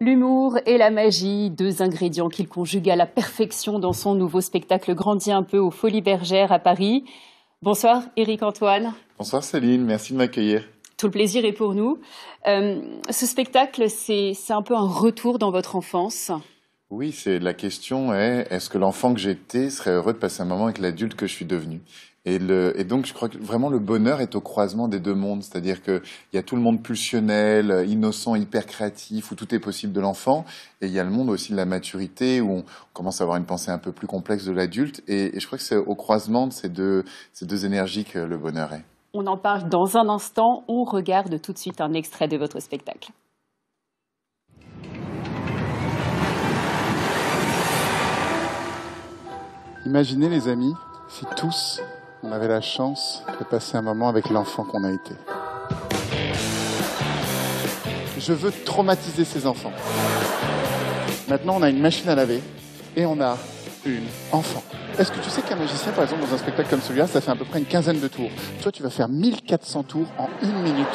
L'humour et la magie, deux ingrédients qu'il conjugue à la perfection dans son nouveau spectacle Grandis un peu aux Folies Bergères à Paris. Bonsoir Éric Antoine. Bonsoir Céline, merci de m'accueillir. Tout le plaisir est pour nous. Ce spectacle, c'est un peu un retour dans votre enfance. Oui, la question est, est-ce que l'enfant que j'étais serait heureux de passer un moment avec l'adulte que je suis devenu ? Et donc, je crois que vraiment le bonheur est au croisement des deux mondes. C'est-à-dire qu'il y a tout le monde pulsionnel, innocent, hyper créatif, où tout est possible de l'enfant. Et il y a le monde aussi de la maturité, où on commence à avoir une pensée un peu plus complexe de l'adulte. Et je crois que c'est au croisement de ces deux énergies que le bonheur est. On en parle dans un instant. On regarde tout de suite un extrait de votre spectacle. Imaginez les amis, si tous on avait la chance de passer un moment avec l'enfant qu'on a été. Je veux traumatiser ces enfants. Maintenant, on a une machine à laver et on a une enfant. Est-ce que tu sais qu'un magicien, par exemple, dans un spectacle comme celui-là, ça fait à peu près une quinzaine de tours. Toi, tu vas faire 1400 tours en 1 minute.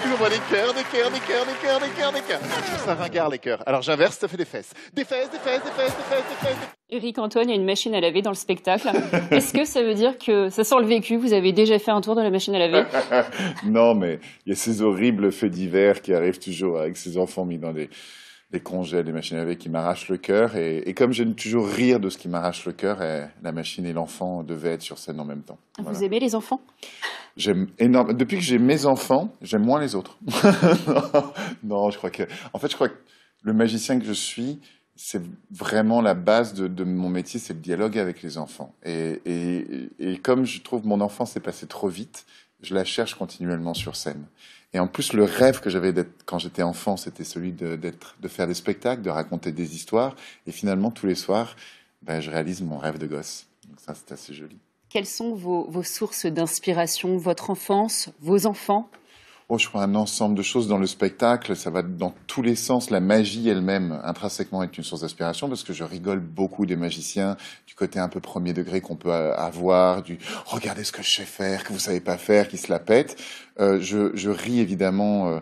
On voit des cœurs, des cœurs, des cœurs, des cœurs, des cœurs, des cœurs. Je trouve ça ringard, les cœurs. Alors j'inverse, ça fait des fesses. Des fesses, des fesses, des fesses, des fesses, des fesses. Éric Antoine, il y a une machine à laver dans le spectacle. Est-ce que ça veut dire que, ça sent le vécu, vous avez déjà fait un tour de la machine à laver? Non, mais il y a ces horribles faits divers qui arrivent toujours avec ces enfants mis dans des congèles, des machines à laver qui m'arrachent le cœur. Et comme j'aime toujours rire de ce qui m'arrache le cœur, la machine et l'enfant devaient être sur scène en même temps. Vous Voilà. aimez les enfants? J'aime énormément. Depuis que j'ai mes enfants, j'aime moins les autres. Non, je crois que le magicien que je suis, c'est vraiment la base de mon métier, c'est le dialogue avec les enfants. Et comme je trouve mon enfance s'est passée trop vite, je la cherche continuellement sur scène. Et en plus, le rêve que j'avais quand j'étais enfant, c'était celui de faire des spectacles, de raconter des histoires. Et finalement, tous les soirs, je réalise mon rêve de gosse. Donc ça, c'est assez joli. Quelles sont vos sources d'inspiration, votre enfance, vos enfants? Oh, je crois un ensemble de choses dans le spectacle, ça va dans tous les sens. La magie elle-même, intrinsèquement, est une source d'inspiration parce que je rigole beaucoup des magiciens, du côté un peu premier degré qu'on peut avoir, du « regardez ce que je sais faire, que vous savez pas faire », qui se la pète. Je ris évidemment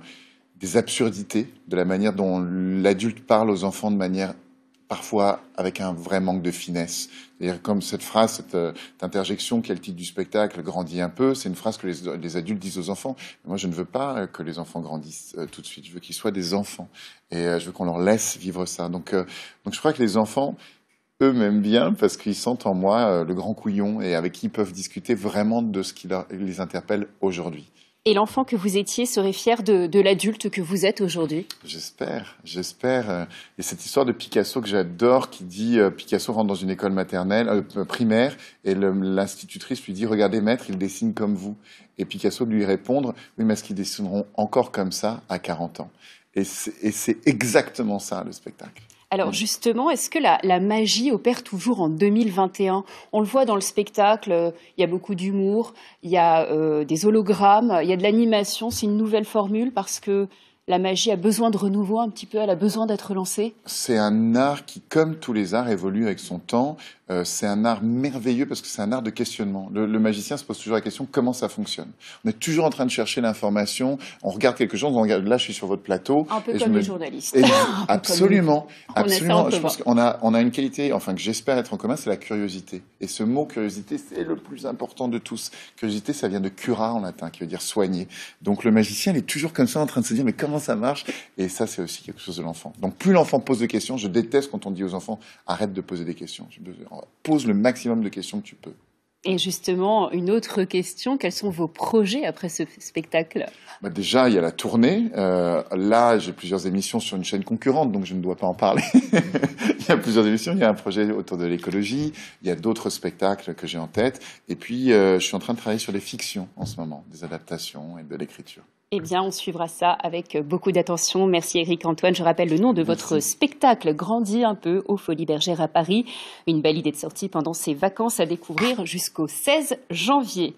des absurdités, de la manière dont l'adulte parle aux enfants de manière parfois avec un vrai manque de finesse. C'est-à-dire comme cette phrase, cette interjection qui est le titre du spectacle, grandis un peu, c'est une phrase que les adultes disent aux enfants. Mais moi, je ne veux pas que les enfants grandissent tout de suite. Je veux qu'ils soient des enfants. Et je veux qu'on leur laisse vivre ça. Donc je crois que les enfants, eux, m'aiment bien parce qu'ils sentent en moi le grand couillon et avec qui ils peuvent discuter vraiment de ce qui les interpelle aujourd'hui. Et l'enfant que vous étiez serait fier de l'adulte que vous êtes aujourd'hui? J'espère. Et cette histoire de Picasso que j'adore, qui dit Picasso rentre dans une école primaire, et l'institutrice lui dit « Regardez maître, il dessine comme vous ». Et Picasso lui répondre « Oui, mais est-ce qu'ils dessineront encore comme ça à 40 ans ?» Et c'est exactement ça, le spectacle. Alors justement, est-ce que la magie opère toujours en 2021? On le voit dans le spectacle, il y a beaucoup d'humour, il y a des hologrammes, il y a de l'animation. C'est une nouvelle formule parce que la magie a besoin de renouveau un petit peu, elle a besoin d'être lancée. C'est un art qui, comme tous les arts, évolue avec son temps. C'est un art merveilleux parce que c'est un art de questionnement. Le magicien se pose toujours la question comment ça fonctionne. On est toujours en train de chercher l'information. On regarde quelque chose, on regarde, là je suis sur votre plateau. Un peu comme les journalistes. Absolument, absolument. Je pense qu'on a une qualité, enfin que j'espère être en commun, c'est la curiosité. Et ce mot curiosité, c'est le plus important de tous. Curiosité, ça vient de cura en latin, qui veut dire soigner. Donc le magicien, il est toujours comme ça en train de se dire mais comment ça marche? Et ça, c'est aussi quelque chose de l'enfant. Donc plus l'enfant pose de questions, je déteste quand on dit aux enfants arrête de poser des questions. Pose le maximum de questions que tu peux. Et justement, une autre question, quels sont vos projets après ce spectacle? Déjà, il y a la tournée. Là, j'ai plusieurs émissions sur une chaîne concurrente, donc je ne dois pas en parler. Il y a plusieurs émissions, il y a un projet autour de l'écologie, il y a d'autres spectacles que j'ai en tête. Et puis, je suis en train de travailler sur des fictions en ce moment, des adaptations et de l'écriture. Eh bien, on suivra ça avec beaucoup d'attention. Merci Éric Antoine. Je rappelle le nom de votre spectacle Grandis un peu aux Folies Bergères à Paris. Une belle idée de sortie pendant ces vacances à découvrir jusqu'au 16 janvier.